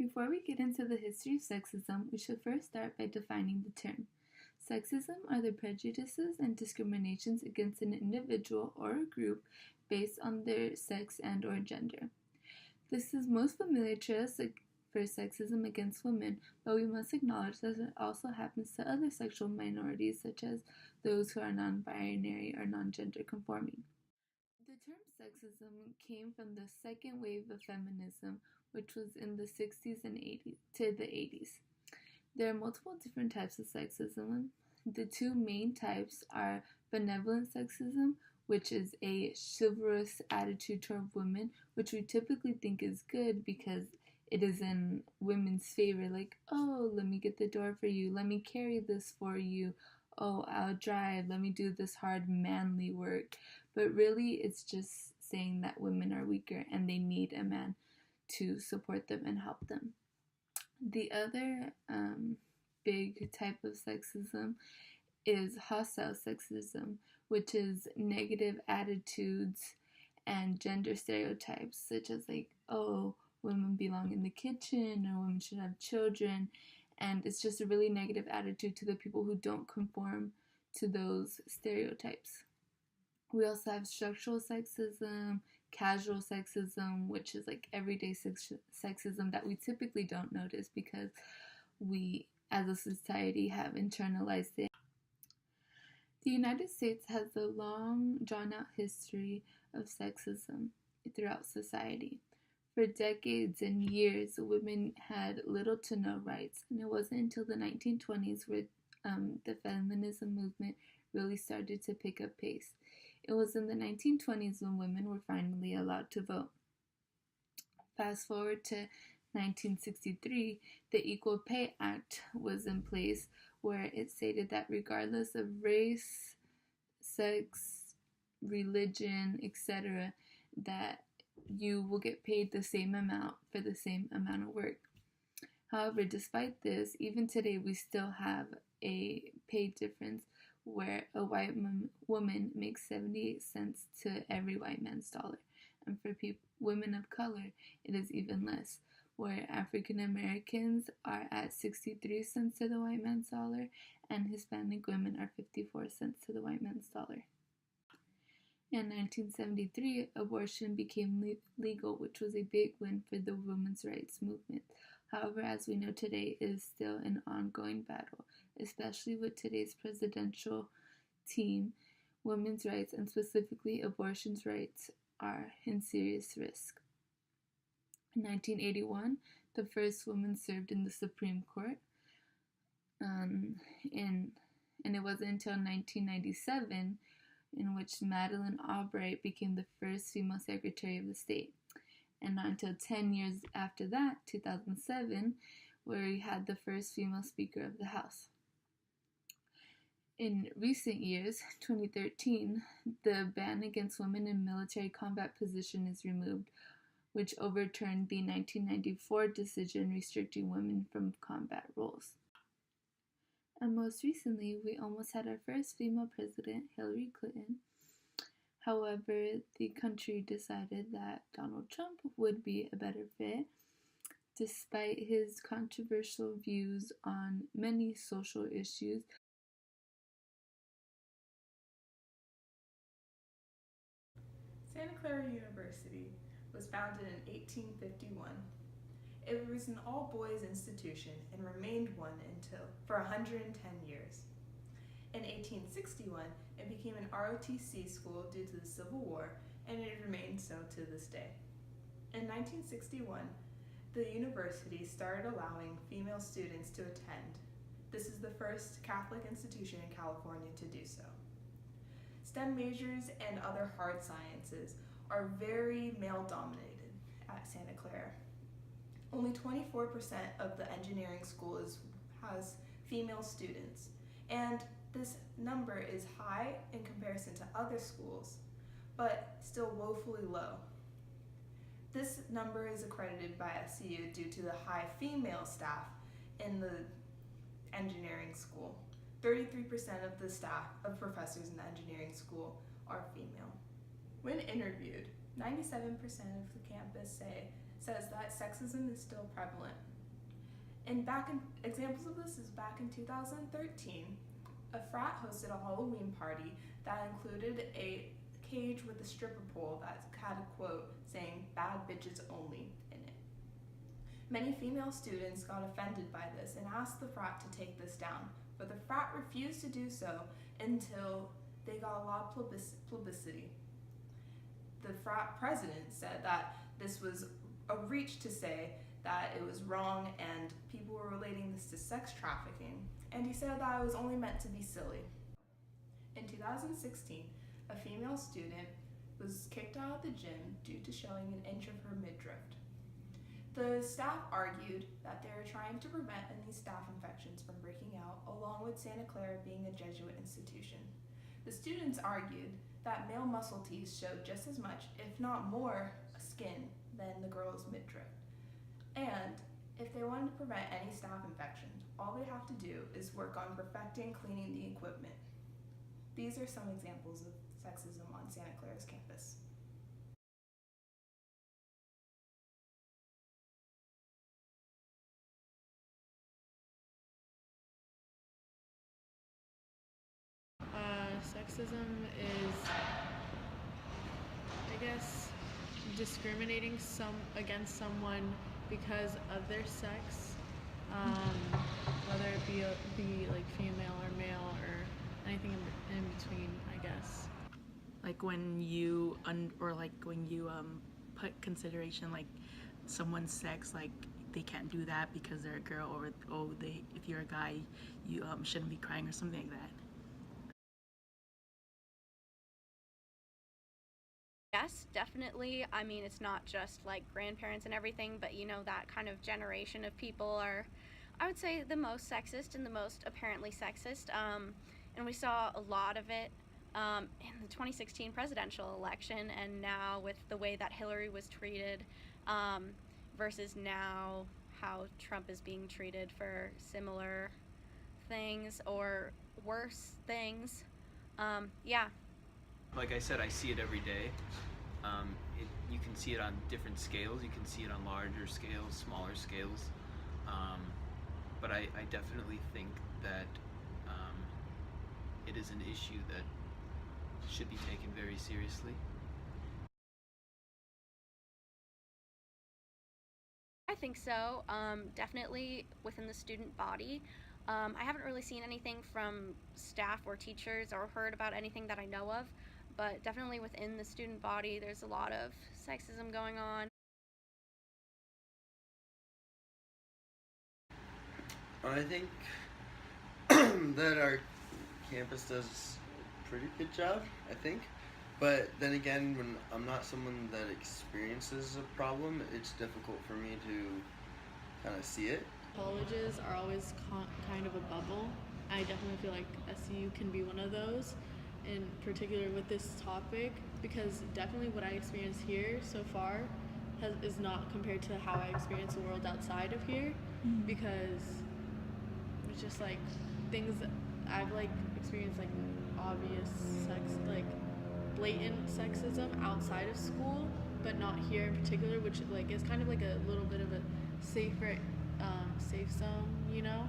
Before we get into the history of sexism, we should first start by defining the term. Sexism are the prejudices and discriminations against an individual or a group based on their sex and or gender. This is most familiar to us for sexism against women, but we must acknowledge that it also happens to other sexual minorities such as those who are non-binary or non-gender conforming. The term sexism came from the second wave of feminism, which was in the 60s and 80s to the 80s. There are multiple different types of sexism. The two main types are benevolent sexism, which is a chivalrous attitude toward women, which we typically think is good because it is in women's favor, like, oh, let me get the door for you, let me carry this for you, oh, I'll drive, let me do this hard manly work. But really, it's just saying that women are weaker and they need a man to support them and help them. The other big type of sexism is hostile sexism, which is negative attitudes and gender stereotypes, such as like, oh, women belong in the kitchen or women should have children. And it's just a really negative attitude to the people who don't conform to those stereotypes. We also have structural sexism, casual sexism, which is like everyday sexism that we typically don't notice because we, as a society, have internalized it. The United States has a long, drawn-out history of sexism throughout society. For decades and years, women had little to no rights, and it wasn't until the 1920s where the feminism movement really started to pick up pace. It was in the 1920s when women were finally allowed to vote. Fast forward to 1963, the Equal Pay Act was in place, where it stated that regardless of race, sex, religion, etc., that you will get paid the same amount for the same amount of work. However, despite this, even today we still have a pay difference where a white woman makes 78 cents to every white man's dollar. And for women of color, it is even less, where African Americans are at 63 cents to the white man's dollar, and Hispanic women are 54 cents to the white man's dollar. In 1973, abortion became legal, which was a big win for the women's rights movement. However, as we know today, it is still an ongoing battle, especially with today's presidential team. Women's rights, and specifically abortion's rights, are in serious risk. In 1981, the first woman served in the Supreme Court, and it wasn't until 1997 in which Madeleine Albright became the first female Secretary of the State. And not until 10 years after that, 2007, where we had the first female Speaker of the House. In recent years, 2013, the ban against women in military combat position is removed, which overturned the 1994 decision restricting women from combat roles. And most recently, we almost had our first female president, Hillary Clinton. However, the country decided that Donald Trump would be a better fit, despite his controversial views on many social issues. Santa Clara University was founded in 1851. It was an all-boys institution and remained one for 110 years. In 1861, it became an ROTC school due to the Civil War, and it remained so to this day. In 1961, the university started allowing female students to attend. This is the first Catholic institution in California to do so. STEM majors and other hard sciences are very male-dominated at Santa Clara. Only 24% of the engineering school has female students, and this number is high in comparison to other schools, but still woefully low. This number is accredited by SCU due to the high female staff in the engineering school. 33% of the staff of professors in the engineering school are female. When interviewed, 97% of the campus says that sexism is still prevalent. Examples of this is back in 2013, a frat hosted a Halloween party that included a cage with a stripper pole that had a quote saying "bad bitches only" in it. Many female students got offended by this and asked the frat to take this down, but the frat refused to do so until they got a lot of publicity. The frat president said that this was a reach to say that it was wrong and people were relating this to sex trafficking, and he said that it was only meant to be silly. In 2016, a female student was kicked out of the gym due to showing an inch of her midriff. The staff argued that they were trying to prevent any staph infections from breaking out, along with Santa Clara being a Jesuit institution. The students argued that male muscle tees showed just as much, if not more, skin than the girl's midriff. And if they wanted to prevent any staph infections, all they have to do is work on perfecting cleaning the equipment. These are some examples of sexism on Santa Clara's campus. Sexism is, I guess, discriminating against someone because of their sex, whether it be like female or male or anything in between, I guess. Like when you put consideration like someone's sex, like they can't do that because they're a girl, or if you're a guy, you shouldn't be crying or something like that. Yes, definitely. I mean, it's not just like grandparents and everything, but that kind of generation of people are, I would say, the most sexist and the most apparently sexist. And we saw a lot of it in the 2016 presidential election, and now with the way that Hillary was treated versus now how Trump is being treated for similar things or worse things. Yeah. Like I said, I see it every day. You can see it on different scales. You can see it on larger scales, smaller scales. But I definitely think that it is an issue that should be taken very seriously. I think so. Definitely within the student body. I haven't really seen anything from staff or teachers or heard about anything that I know of, but definitely within the student body, there's a lot of sexism going on. I think that our campus does a pretty good job, I think. But then again, when I'm not someone that experiences a problem, it's difficult for me to kind of see it. Colleges are always kind of a bubble. I definitely feel like SU can be one of those, in particular with this topic, because definitely what I experienced here so far is not compared to how I experience the world outside of here, because it's just like things I've like experienced, like obvious like blatant sexism outside of school, but not here in particular, which like is kind of like a little bit of a safer safe zone, you know?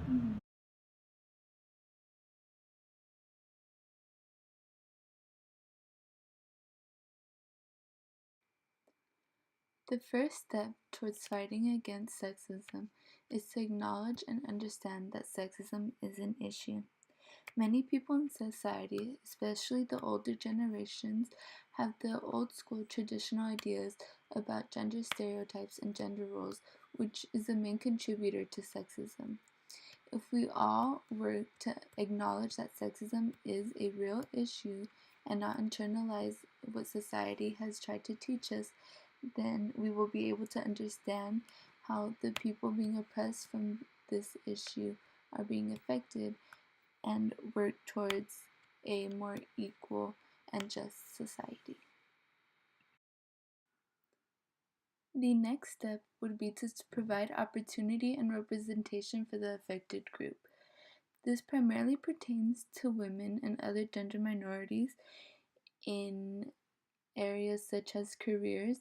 The first step towards fighting against sexism is to acknowledge and understand that sexism is an issue. Many people in society, especially the older generations, have the old school traditional ideas about gender stereotypes and gender roles, which is a main contributor to sexism. If we all work to acknowledge that sexism is a real issue and not internalize what society has tried to teach us, then we will be able to understand how the people being oppressed from this issue are being affected and work towards a more equal and just society. The next step would be to provide opportunity and representation for the affected group. This primarily pertains to women and other gender minorities in areas such as careers,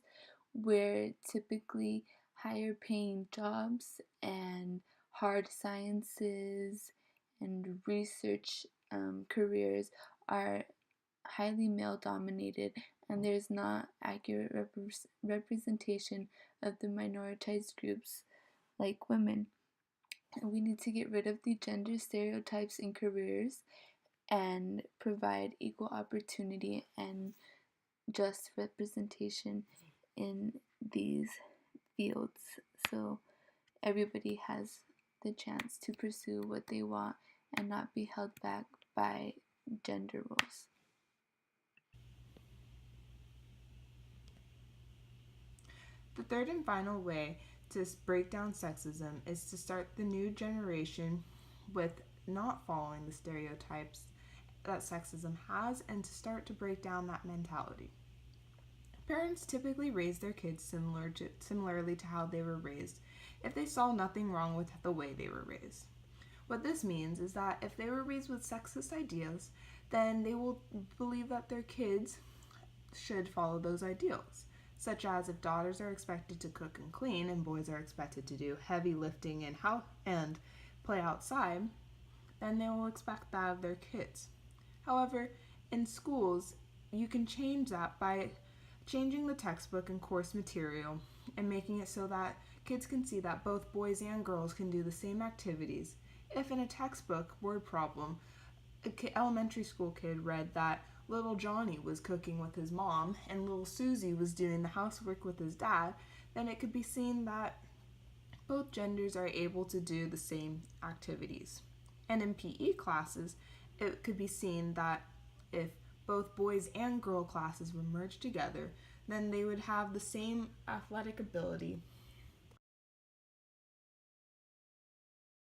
where typically higher paying jobs and hard sciences and research careers are highly male dominated, and there's not accurate representation of the minoritized groups like women. And we need to get rid of the gender stereotypes in careers and provide equal opportunity and just representation in these fields, so everybody has the chance to pursue what they want and not be held back by gender roles. The third and final way to break down sexism is to start the new generation with not following the stereotypes that sexism has and to start to break down that mentality. Parents typically raise their kids similarly to how they were raised if they saw nothing wrong with the way they were raised. What this means is that if they were raised with sexist ideas, then they will believe that their kids should follow those ideals, such as if daughters are expected to cook and clean and boys are expected to do heavy lifting and play outside, then they will expect that of their kids. However, in schools, you can change that by changing the textbook and course material and making it so that kids can see that both boys and girls can do the same activities. If in a textbook word problem, an elementary school kid read that little Johnny was cooking with his mom and little Susie was doing the housework with his dad, then it could be seen that both genders are able to do the same activities. And in PE classes, it could be seen that if both boys and girl classes were merged together, then they would have the same athletic ability